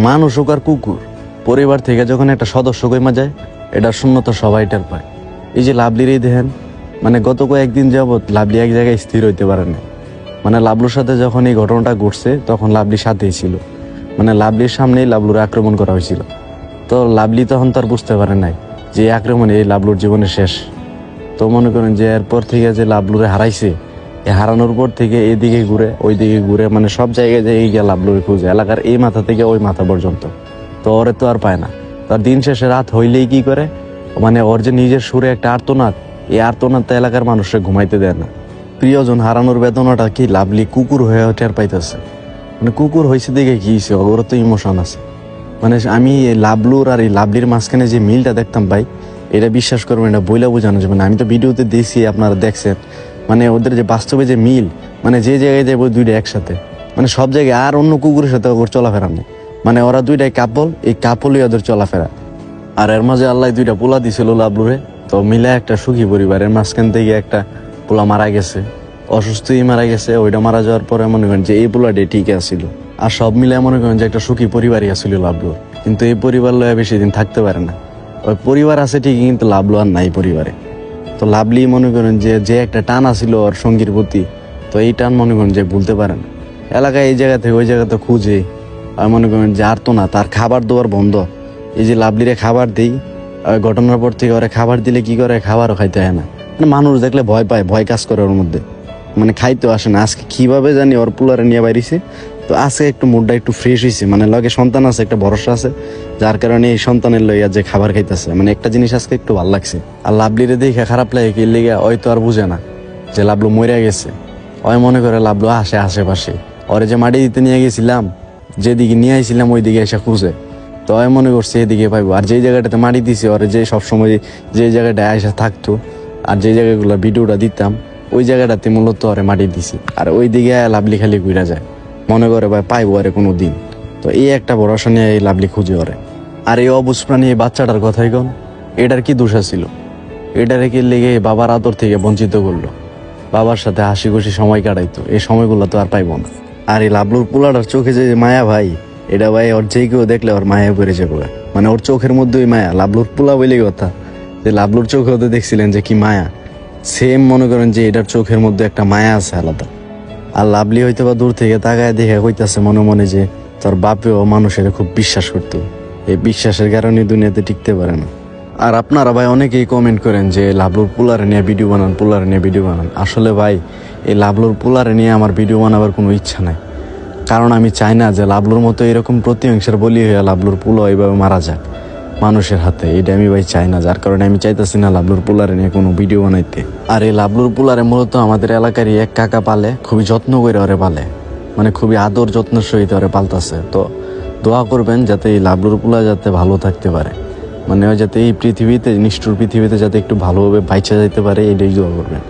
মানুষ হোক আর কুকুর, পরিবার থেকে যখন একটা সদস্য কইমা যায়, এটার শূন্যতা সবাই টের পায়। এই যে লাভলিরই দেখেন, মানে গত কয়েকদিন যাবৎ লাভলি এক জায়গায় স্থির হইতে পারে না। মানে লাভলুর সাথে যখন এই ঘটনাটা ঘটছে তখন লাভলি সাথেই ছিল, মানে লাভলির সামনেই লাভলুর আক্রমণ করা হয়েছিল। তো লাভলি তখন তার বুঝতে পারে নাই যে এই আক্রমণে এই লাভলুর জীবনের শেষ। তো মনে করেন যে এরপর থেকে যে লাভলুরে হারাইছে, এই হারানোর পর থেকে এইদিকে ঘুরে ওই দিকে ঘুরে, মানে সব জায়গায় যে এই গিয়ে লাভলুরে খুঁজে, এলাকার এই মাথা থেকে ওই মাথা পর্যন্ত। তো ওরে তো আর পায় না। তার দিন শেষে রাত হইলেই কি করে, মানে ওর যে নিজের সুরে একটা আর্তনাদ, এই আর্তনাদটা এলাকার মানুষকে ঘুমাইতে দেয় না। প্রিয়জন হারানোর বেদনাটা কি লাভলি কুকুর হয়ে টের পাইতেছে। মানে কুকুর হয়েছে দিকে কি হয়েছে, ওর তো ইমোশন আছে। মানে আমি এই লাভলুর আর এই লাভলির মাঝখানে যে মিলটা দেখতাম ভাই, এটা বিশ্বাস করবেন, এটা বইলা বোঝানো যাবে না। আমি তো ভিডিওতে দিয়েছি, আপনারা দেখছেন, মানে ওদের যে বাস্তবে যে মিল, মানে যে জায়গায় যাবো দুইটা একসাথে, মানে সব জায়গায়। আর অন্য কুকুরের সাথে ওর চলাফেরা নেই, মানে ওরা দুইটাই কাপল, এই কাপলই ওদের চলাফেরা। আর এর মাঝে আল্লাহ দুইটা পোলা দিছিল লাভলুরে, তো মিলে একটা সুখী পরিবারের মাঝখান থেকে একটা পোলা মারা গেছে, অসুস্থই মারা গেছে। ওইটা মারা যাওয়ার পরে মনে করেন যে এই পোলাটি ঠিক আছিল, আর সব মিলে মনে করেন যে একটা সুখী পরিবারই আসছিল লাভলুর। কিন্তু এই পরিবার লয়ে বেশি দিন থাকতে পারে না। ওই পরিবার আছে ঠিকই, কিন্তু লাভলু আর নাই পরিবারে। তো লাভলি মনে করেন যে একটা টান আছিল ওর সঙ্গীর প্রতি, তো এই টান মনে করেন যে ভুলতে পারে না। এলাকায় এই জায়গা থেকে ওই জায়গাতে খুঁজে, আর মনে করেন যে আর তো না, তার খাবার দেওয়ার বন্ধ। এই যে লাভলিরে খাবার দিই, ঘটনার পর থেকে ওরা খাবার দিলে কি করে, খাবারও খাইতে হয় না। মানে মানুষ দেখলে ভয় পায়, ভয় কাজ করে ওর মধ্যে, মানে খাইতেও আসে না। আজকে কিভাবে জানি ওর পুলারে নিয়ে বাইরেছে, তো আজকে একটু মুডটা একটু ফ্রেশ হয়েছে, মানে লগে সন্তান আছে, একটা ভরসা আছে, যার কারণে এই সন্তানের লইয়া যে খাবার খাইতেছে, মানে একটা জিনিস আজকে একটু ভালো লাগছে। আর লাভলিরে দেখে খারাপ লাগে কি লেগে, ওই তো আর বুঝে না যে লাভলু মরে গেছে। ওই মনে করে লাভলু আসে আশেপাশে, ওরে যে মাটি দিতে নিয়ে গেছিলাম, যেদিকে নিয়ে আইছিলাম ওই দিকে এসে খুঁজে, তো আমি মনে করছি এদিকে পাইবো। আর যেই জায়গাটাতে মাটি দিছি ওরে, যে সবসময় যে জায়গাটায় আইসা থাকতো আর যে জায়গাগুলো ভিডিওটা দিতাম, ওই জায়গাটাতে মূলত ওরে মাটি দিছি। আর ওই দিকে লাভলি খালি ঘুরা যায়, মনে করে ভাই পাইবো আরে কোনো দিন। তো এই একটা ভরসা নিয়ে এই লাভলি খুঁজে ওরে। আর এই অবুঝ প্রাণী এই বাচ্চাটার কথাই কন, এটার কি দোষ ছিল? এটারে কি লেগে বাবার আদর থেকে বঞ্চিত করলো, বাবার সাথে হাসি খুশি সময় কাটাইতো, এই সময়গুলো তো আর পাইবো না। আর এই লাভলুর পোলাটার চোখে যে মায়া ভাই, এটা ভাই ওর যে কেউ দেখলে ওর মায়া পড়ে যাবে, মানে ওর চোখের মধ্যে ওই মায়া। লাভলুর পোলা বলে কথা, যে লাভলুর চোখে ওদের দেখছিলেন যে কি মায়া, সেম মনে করেন যে এটার চোখের মধ্যে একটা মায়া আছে আলাদা। আর লাভলি হয়তো বা দূর থেকে তাকায় দেখে কইতাছে মনে মনে যে তোর বাপেও মানুষের খুব বিশ্বাস করতো, এই বিশ্বাসের কারণে দুনিয়াতে টিকতে পারে না। আর আপনারা ভাই অনেকেই কমেন্ট করেন যে লাভলুর পোলারে নিয়ে ভিডিও বানান, পোলারে নিয়ে ভিডিও বানান। আসলে ভাই এই লাভলুর পোলারে নিয়ে আমার ভিডিও বানাবার কোনো ইচ্ছা নাই, কারণ আমি চাই না যে লাভলুর মতো এরকম প্রতিহিংসার বলি হয়ে লাভলুর পোলা এইভাবে মারা যাক মানুষের হাতে। এটা আমি ভাই চাই না, যার কারণে আমি চাইতেছি না লাভলুর পোলারে নিয়ে কোনো ভিডিও বানাইতে। আর এই লাভলুর পোলারে মূলত আমাদের এলাকারই এক কাকা পালে, খুবই যত্ন করে ওরে পালে, মানে খুবই আদর যত্নের সহিত ওরে পালতাছে। তো দোয়া করবেন যাতে এই লাভলুর পোলা যাতে ভালো থাকতে পারে, মানে যাতে এই পৃথিবীতে, নিষ্ঠুর পৃথিবীতে যাতে একটু ভালোভাবে বাইচা যাইতে পারে, এটাই দোয়া করবেন।